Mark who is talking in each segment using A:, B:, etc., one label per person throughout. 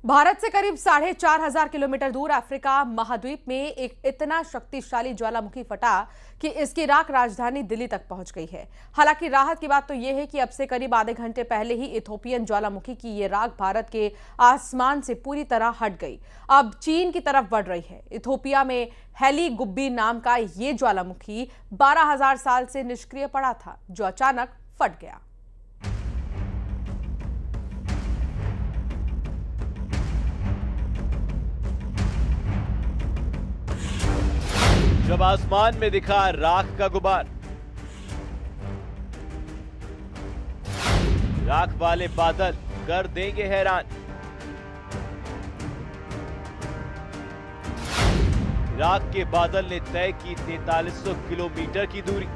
A: भारत से करीब 4,500 किलोमीटर दूर अफ्रीका महाद्वीप में एक इतना शक्तिशाली ज्वालामुखी फटा कि इसकी राख राजधानी दिल्ली तक पहुंच गई है। हालांकि राहत की बात तो यह है कि अब से करीब आधे घंटे पहले ही इथोपियन ज्वालामुखी की ये राख भारत के आसमान से पूरी तरह हट गई, अब चीन की तरफ बढ़ रही है। इथोपिया में हेली गुब्बी नाम का ये ज्वालामुखी 12,000 साल से निष्क्रिय पड़ा था, जो अचानक फट गया।
B: जब आसमान में दिखा राख का गुबार, राख वाले बादल कर देंगे हैरान। राख के बादल ने तय की 4300 किलोमीटर की दूरी।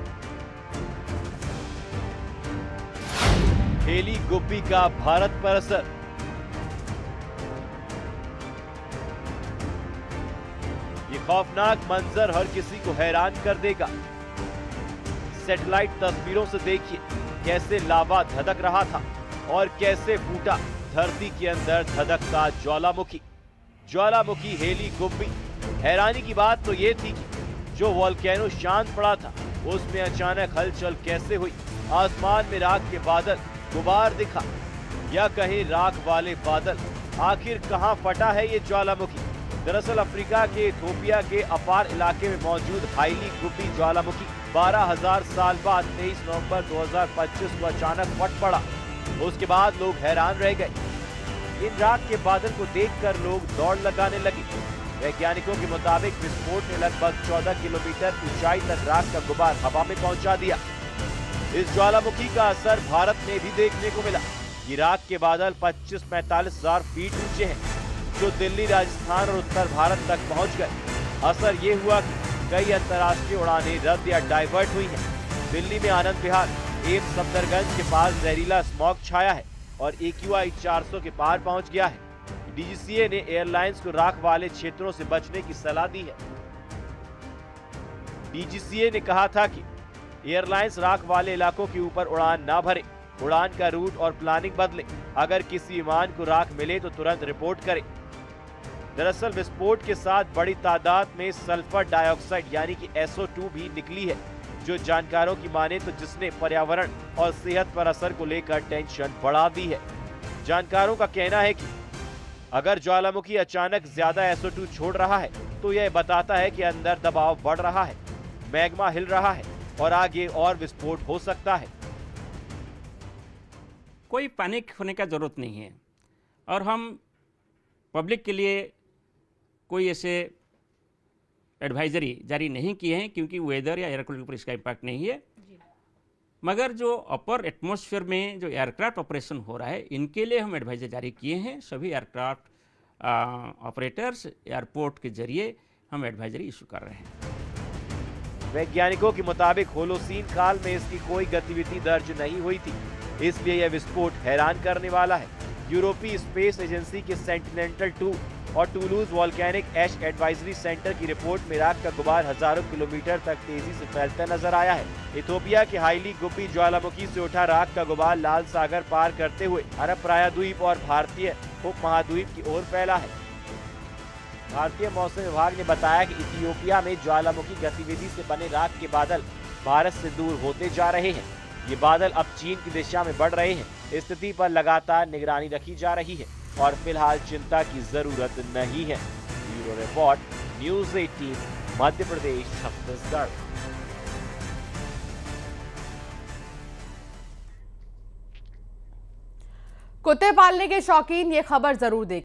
B: हेली गुब्बी का भारत पर असर। ये खौफनाक मंजर हर किसी को हैरान कर देगा। सैटेलाइट तस्वीरों से देखिए कैसे लावा धधक रहा था और कैसे फूटा धरती के अंदर धधकता ज्वालामुखी हेली गुब्बी। हैरानी की बात तो ये थी कि जो वोल्केनो शांत पड़ा था उसमें अचानक हलचल कैसे हुई। आसमान में राख के बादल गुबार दिखा, या कहीं राख वाले बादल। आखिर कहां फटा है ये ज्वालामुखी? दरअसल अफ्रीका के इथोपिया के अपार इलाके में मौजूद हेली गुब्बी ज्वालामुखी 12,000 साल बाद 23 नवंबर 2025 को अचानक फट पड़ा। उसके बाद लोग हैरान रह गए। इन राख के बादल को देखकर लोग दौड़ लगाने लगे। वैज्ञानिकों के मुताबिक विस्फोट ने लगभग 14 किलोमीटर ऊंचाई तक राख का गुबार हवा में पहुंचा दिया। इस ज्वालामुखी का असर भारत में भी देखने को मिला। ये राख के बादल 25-45 हजार फीट ऊंचे हैं, जो दिल्ली, राजस्थान और उत्तर भारत तक पहुंच गए। असर ये हुआ कि कई अंतर्राष्ट्रीय उड़ानें रद्द या डाइवर्ट हुई हैं। दिल्ली में आनंद विहार, एम्स सफदरगंज के पास जहरीला स्मॉग छाया है और AQI 400 के पार पहुंच गया है। DGCA ने एयरलाइंस को राख वाले क्षेत्रों से बचने की सलाह दी है। DGCA ने कहा था कि एयरलाइंस राख वाले इलाकों के ऊपर उड़ान ना भरे, उड़ान का रूट और प्लानिंग बदले। अगर किसी विमान को राख मिले तो तुरंत रिपोर्ट करे। दरअसल विस्फोट के साथ बड़ी तादाद में सल्फर डाइऑक्साइड यानी कि SO2 भी निकली है, जो जानकारों की माने तो जिसने पर्यावरण और सेहत पर असर को लेकर टेंशन बढ़ा दी है। जानकारों का कहना है कि अगर ज्वालामुखी अचानक ज्यादा SO2 छोड़ रहा है तो यह बताता है कि अंदर दबाव बढ़ रहा है, मैग्मा हिल रहा है और आगे और विस्फोट हो सकता है।
C: कोई पैनिक होने का जरूरत नहीं है और हम पब्लिक के लिए कोई ऐसे एडवाइजरी जारी नहीं किए हैं, क्योंकि वेदर या एयर क्वालिटी पर इसका इम्पैक्ट नहीं है। मगर जो अपर एटमॉस्फेयर में जो एयरक्राफ्ट ऑपरेशन हो रहा है, इनके लिए हम एडवाइजरी जारी किए हैं। सभी एयरक्राफ्ट ऑपरेटर्स एयरपोर्ट के जरिए हम एडवाइजरी इशू कर रहे हैं।
B: वैज्ञानिकों के मुताबिक होलोसीन काल में इसकी कोई गतिविधि दर्ज नहीं हुई थी, इसलिए यह विस्फोट हैरान करने वाला है। यूरोपीय स्पेस एजेंसी के सेंटिनेल-2 और Toulouse volcanic ash advisory centre की रिपोर्ट में राख का गुबार हजारों किलोमीटर तक तेजी से फैलता नजर आया है। इथोपिया के हेली गुब्बी ज्वालामुखी से उठा राख का गुबार लाल सागर पार करते हुए अरब प्रायद्वीप और भारतीय उपमहाद्वीप की ओर फैला है। भारतीय मौसम विभाग ने बताया कि इथियोपिया में ज्वालामुखी गतिविधि से बने राख के बादल भारत से दूर होते जा रहे हैं। ये बादल अब चीन की दिशा में बढ़ रहे हैं। स्थिति पर लगातार निगरानी रखी जा रही है और फिलहाल चिंता की जरूरत नहीं है। Bureau report, news 18, Madhya Pradesh, Chhattisgarh.
A: कुत्ते पालने के शौकीन ये खबर जरूर देखें।